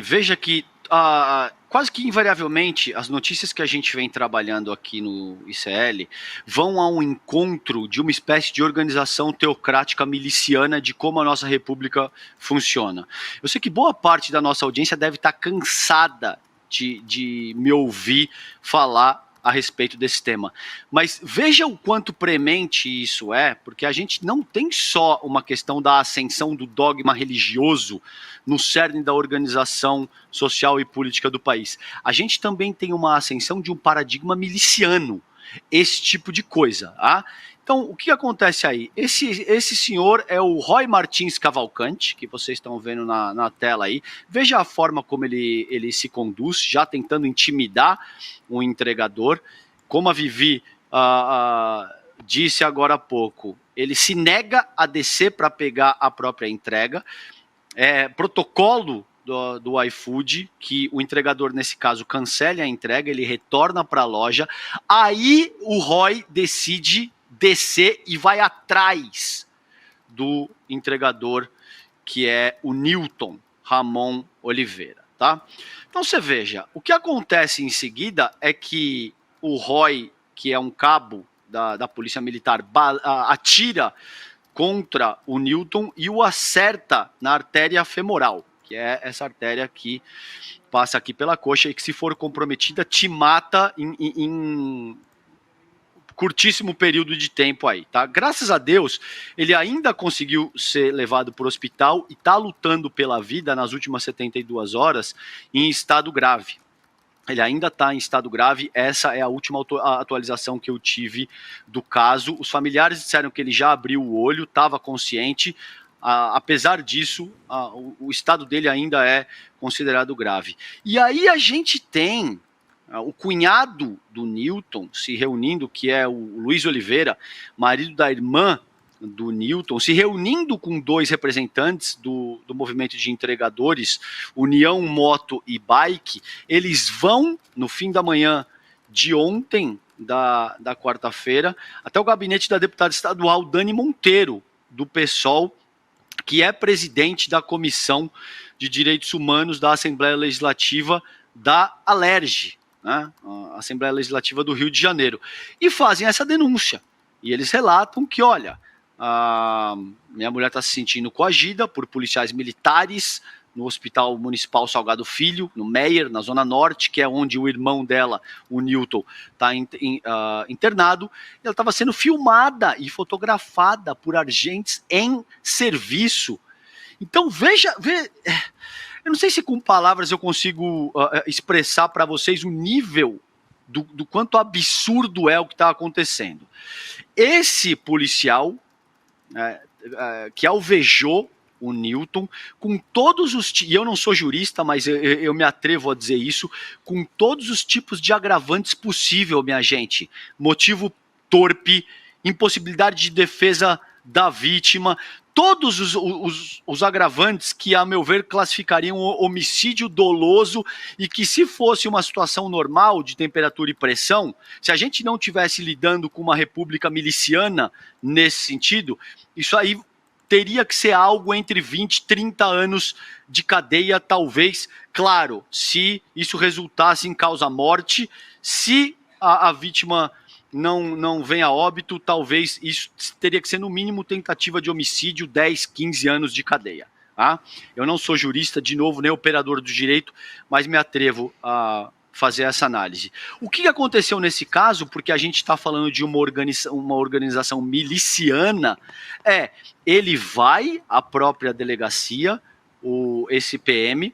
veja que quase que invariavelmente as notícias que a gente vem trabalhando aqui no ICL vão ao encontro de uma espécie de organização teocrática miliciana de como a nossa república funciona. Eu sei que boa parte da nossa audiência deve estar cansada de me ouvir falar a respeito desse tema. Mas veja o quanto premente isso é, porque a gente não tem só uma questão da ascensão do dogma religioso no cerne da organização social e política do país. A gente também tem uma ascensão de um paradigma miliciano, esse tipo de coisa. Tá? Então, o que acontece aí? Esse senhor é o Roy Martins Cavalcante, que vocês estão vendo na tela aí. Veja a forma como ele se conduz, já tentando intimidar o entregador. Como a Vivi disse agora há pouco, ele se nega a descer para pegar a própria entrega. Protocolo do iFood, que o entregador, nesse caso, cancele a entrega, ele retorna para a loja. Aí o Roy decide descer e vai atrás do entregador, que é o Newton Ramon Oliveira, tá? Então você veja, o que acontece em seguida é que o Roy, que é um cabo da Polícia Militar, atira contra o Newton e o acerta na artéria femoral, que é essa artéria que passa aqui pela coxa e que, se for comprometida, te mata em curtíssimo período de tempo aí, tá? Graças a Deus, ele ainda conseguiu ser levado para o hospital e está lutando pela vida nas últimas 72 horas em estado grave. Ele ainda está em estado grave, essa é a última atualização que eu tive do caso. Os familiares disseram que ele já abriu o olho, estava consciente, apesar disso, o estado dele ainda é considerado grave. E aí a gente tem o cunhado do Newton se reunindo, que é o Luiz Oliveira, marido da irmã do Newton, se reunindo com dois representantes do movimento de entregadores, União Moto e Bike. Eles vão, no fim da manhã de ontem, da quarta-feira, até o gabinete da deputada estadual Dani Monteiro, do PSOL, que é presidente da Comissão de Direitos Humanos da Assembleia Legislativa da Alerj, né, a Assembleia Legislativa do Rio de Janeiro, e fazem essa denúncia. E eles relatam que, olha, minha mulher está se sentindo coagida por policiais militares no Hospital Municipal Salgado Filho, no Meier, na Zona Norte, que é onde o irmão dela, o Newton, está internado. Ela estava sendo filmada e fotografada por agentes em serviço. Então, veja, eu não sei se com palavras eu consigo expressar para vocês o nível do quanto absurdo é o que está acontecendo. Esse policial que alvejou o Newton, com todos os... E eu não sou jurista, mas eu me atrevo a dizer isso, com todos os tipos de agravantes possível, minha gente. Motivo torpe, impossibilidade de defesa da vítima, todos os agravantes que, a meu ver, classificariam homicídio doloso, e que, se fosse uma situação normal de temperatura e pressão, se a gente não estivesse lidando com uma república miliciana nesse sentido, isso aí teria que ser algo entre 20 e 30 anos de cadeia, talvez, claro, se isso resultasse em causa-morte, se a vítima não vem a óbito, talvez isso teria que ser no mínimo tentativa de homicídio, 10, 15 anos de cadeia. Tá? Eu não sou jurista, de novo, nem operador do direito, mas me atrevo a fazer essa análise. O que aconteceu nesse caso, porque a gente está falando de uma organização miliciana, ele vai à própria delegacia, esse PM,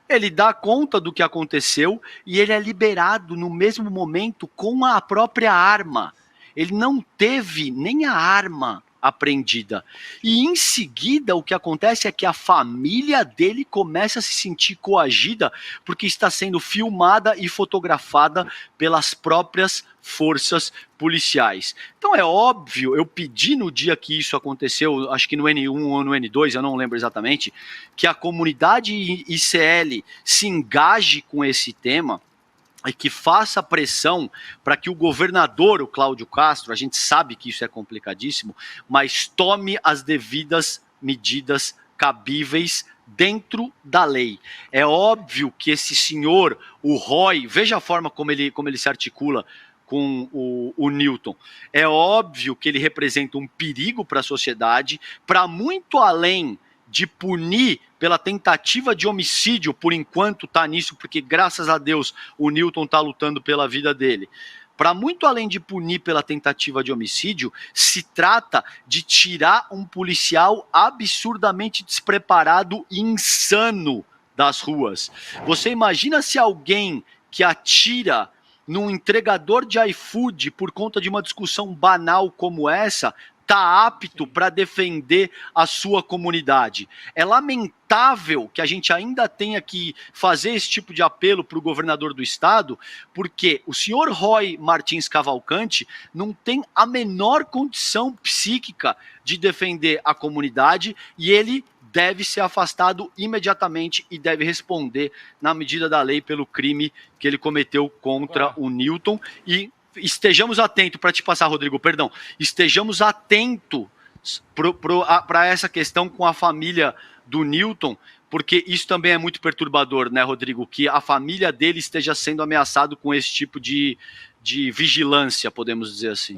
ele dá conta do que aconteceu e ele é liberado no mesmo momento com a própria arma. Ele não teve nem a arma apreendida. E em seguida o que acontece é que a família dele começa a se sentir coagida porque está sendo filmada e fotografada pelas próprias forças policiais. Então é óbvio, eu pedi no dia que isso aconteceu, acho que no N1 ou no N2, eu não lembro exatamente, que a comunidade ICL se engaje com esse tema e que faça pressão para que o governador, o Cláudio Castro, a gente sabe que isso é complicadíssimo, mas tome as devidas medidas cabíveis, dentro da lei. É óbvio que esse senhor, o Roy, veja a forma como ele se articula com o Newton. É óbvio que ele representa um perigo para a sociedade, para muito além de punir pela tentativa de homicídio, por enquanto está nisso, porque graças a Deus o Newton está lutando pela vida dele. Para muito além de punir pela tentativa de homicídio, se trata de tirar um policial absurdamente despreparado e insano das ruas. Você imagina se alguém que atira num entregador de iFood por conta de uma discussão banal como essa está apto para defender a sua comunidade. É lamentável que a gente ainda tenha que fazer esse tipo de apelo para o governador do estado, porque o senhor Roy Martins Cavalcante não tem a menor condição psíquica de defender a comunidade e ele deve ser afastado imediatamente e deve responder na medida da lei pelo crime que ele cometeu contra o Newton. E estejamos atentos, para te passar, Rodrigo, perdão, estejamos atentos para essa questão com a família do Newton, porque isso também é muito perturbador, né, Rodrigo, que a família dele esteja sendo ameaçado com esse tipo de vigilância, podemos dizer assim.